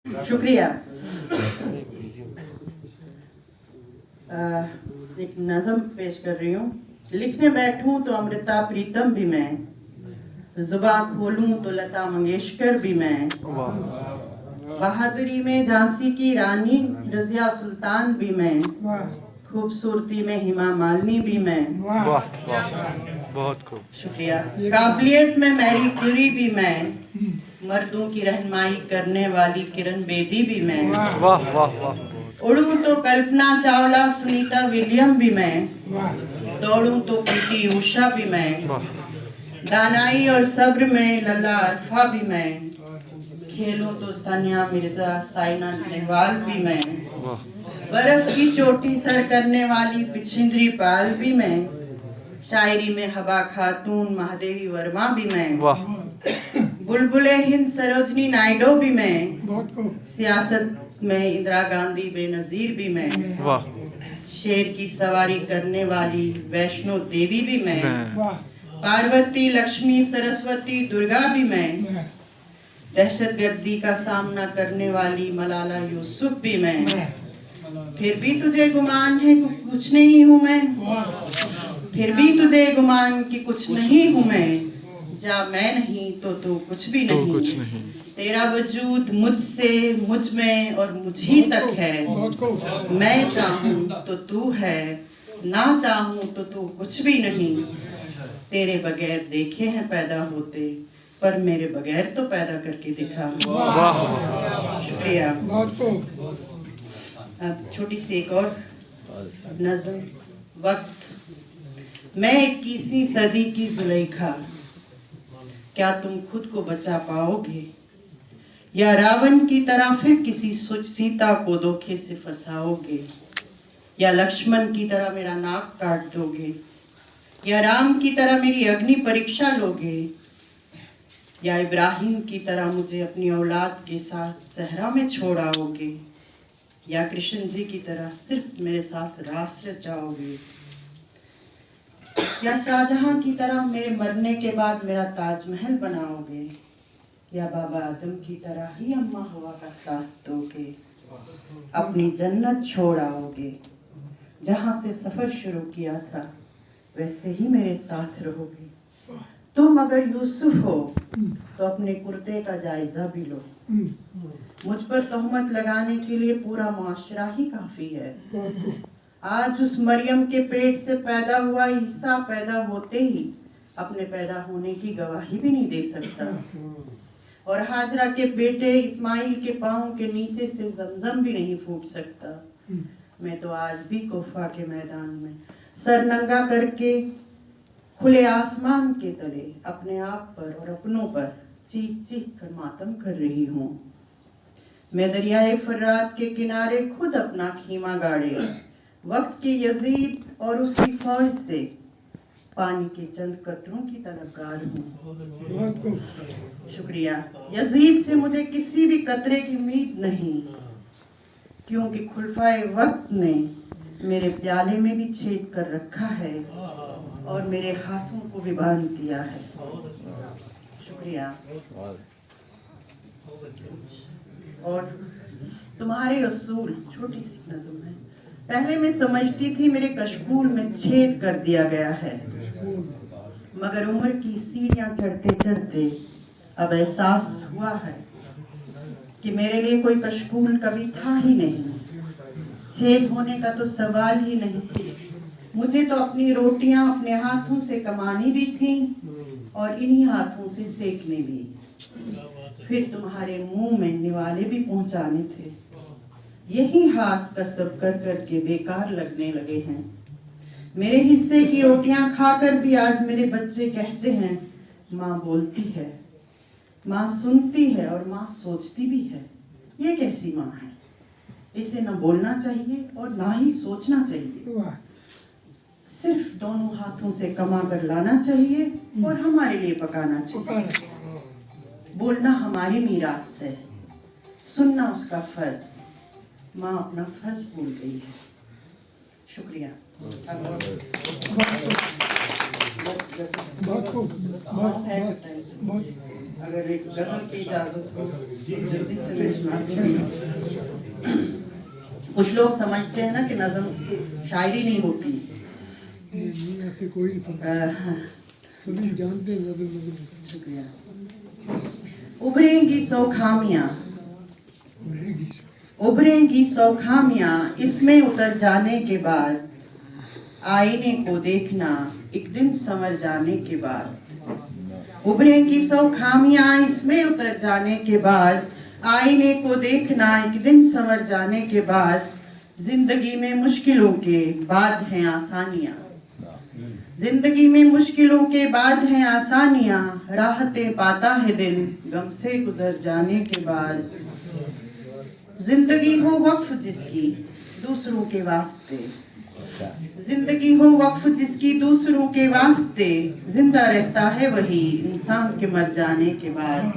शुक्रिया। एक नज़म पेश कर रही हूँ। लिखने बैठूं तो अमृता प्रीतम भी मैं, जुबान खोलूं तो लता मंगेशकर भी मैं, बहादुरी में झांसी की रानी रजिया सुल्तान भी मैं, खूबसूरती में हिमा मालिनी भी मैं। वाह वाह, बहुत खूब। शुक्रिया। काबिलियत में मैरी क्यूरी भी मैं, मर्दों की रहनुमाई करने वाली किरण बेदी भी मैं। वाह वाह वाह। उड़ूं तो कल्पना चावला सुनीता विलियम भी मैं, दौड़ूं तो पीटी उषा भी मैं, दानाई और सब्र में लल्ला अरफा भी मैं, खेलूं तो सानिया मिर्जा साइना नेहवाल भी मैं, बर्फ की चोटी सर करने वाली पिछिंद्री पाल भी मैं, शायरी में हवा खातून महादेवी वर्मा भी मैं, बुलबुले हिंद सरोजनी नायडू भी मैं, सियासत में इंदिरा गांधी बेनजीर भी मैं, शेर की सवारी करने वाली वैष्णो देवी भी मैं, पार्वती लक्ष्मी सरस्वती दुर्गा भी मैं, दहशतगर्दी का सामना करने वाली मलाला यूसुफ भी मैं, फिर भी तुझे गुमान है कि कुछ नहीं हूँ मैं, फिर भी तुझे गुमान कि कुछ नहीं हूँ मैं, जा मैं नहीं तो तू कुछ भी नहीं, तेरा वजूद मुझसे मुझ में और मुझ ही तक है, मैं चाहूँ तो तू है, ना चाहूँ तो तू कुछ भी नहीं, तेरे बगैर देखे हैं पैदा होते पर मेरे बगैर तो पैदा करके दिखा। शुक्रिया। अब छोटी सी एक और नज़म। वक्त। मैं 21वीं सदी की जुलेखा, क्या तुम खुद को बचा पाओगे या रावण की तरह फिर किसी सीता को धोखे से फंसाओगे, या लक्ष्मण की तरह मेरा नाक काट दोगे, या राम की तरह मेरी अग्नि परीक्षा लोगे, या इब्राहिम की तरह मुझे अपनी औलाद के साथ सहरा में छोड़ आओगे, या कृष्ण जी की तरह सिर्फ मेरे साथ रास रचाओगे, या शाहजहां की तरह मेरे मरने के बाद मेरा ताजमहल बनाओगे, या बाबा आदम की तरह ही अम्मा हवा का साथ दोगे, अपनी जन्नत छोड़ आओगे, जहां से सफर शुरू किया था वैसे ही मेरे साथ रहोगे। तुम अगर यूसुफ हो तो अपने कुर्ते का जायजा भी लो, मुझ पर तहमत लगाने के लिए पूरा मुआशरा ही काफी है। आज उस मरियम के पेट से पैदा हुआ ईसा पैदा होते ही अपने पैदा होने की गवाही भी नहीं दे सकता, और हाजरा के बेटे इस्माइल के पांव के नीचे से जमजम भी नहीं फूट सकता। मैं तो आज भी कोफा के मैदान में सर नंगा करके खुले आसमान के तले अपने आप पर और अपनों पर चीख चीख कर मातम कर रही हूँ। मैं दरियाए फरात के किनारे खुद अपना खीमा गाड़े वक्त के यजीद और उसकी फौज से पानी के चंद कतरों की तलबगार हूँ। शुक्रिया। यजीद से मुझे किसी भी कतरे की उम्मीद नहीं, क्योंकि खुलफाए वक्त ने मेरे प्याले में भी छेद कर रखा है और मेरे हाथों को भी बांध दिया है। शुक्रिया। और तुम्हारे उसूल, छोटी सी नज़म है। पहले मैं समझती थी मेरे कशकूल में छेद कर दिया गया है, मगर उम्र की सीढ़ियां चढ़ते चढ़ते अब एहसास हुआ है कि मेरे लिए कोई कशकूल कभी था ही नहीं, छेद होने का तो सवाल ही नहीं। मुझे तो अपनी रोटियां अपने हाथों से कमानी भी थी और इन्हीं हाथों से सेकने भी, फिर तुम्हारे मुंह में निवाले भी पहुंचाने थे। यही हाथ कसब कर करके बेकार लगने लगे हैं। मेरे हिस्से की रोटियां खाकर भी आज मेरे बच्चे कहते हैं माँ बोलती है, माँ सुनती है और माँ सोचती भी है। ये कैसी माँ है? इसे न बोलना चाहिए और ना ही सोचना चाहिए, सिर्फ दोनों हाथों से कमा कर लाना चाहिए और हमारे लिए पकाना चाहिए। बोलना हमारी मीरास है, सुनना उसका फर्ज। माँ अपना फर्ज भूल गई है। शुक्रिया। बहुत अगर एक गजल की इजाजत हो जल्दी से मैं सुनाती हूँ। कुछ लोग समझते हैं ना कि नज़म शायरी नहीं होती। नहीं, ऐसे कोई नहीं समझता। हाँ, सभी जानते हैं नज़म शुक्रिया। उभरेंगी सौ खामियां, रहेगी। उभरेंगी सौ खामियां इसमें उतर जाने के बाद, आईने को देखना एक दिन संवर जाने के बाद। उभरेंगी सौ खामियां इसमें उतर जाने के बाद, आईने को देखना एक दिन संवर जाने के बाद। जिंदगी में मुश्किलों के बाद हैं आसानियां, जिंदगी में मुश्किलों के बाद हैं आसानियां। राहतें पाता है दिल गम से गुजर जाने के बाद। जिंदगी हो वक्फ जिसकी दूसरों के वास्ते, जिंदगी हो वक्फ जिसकी दूसरों के वास्ते, जिंदा रहता है वही इंसान के मर जाने के बाद।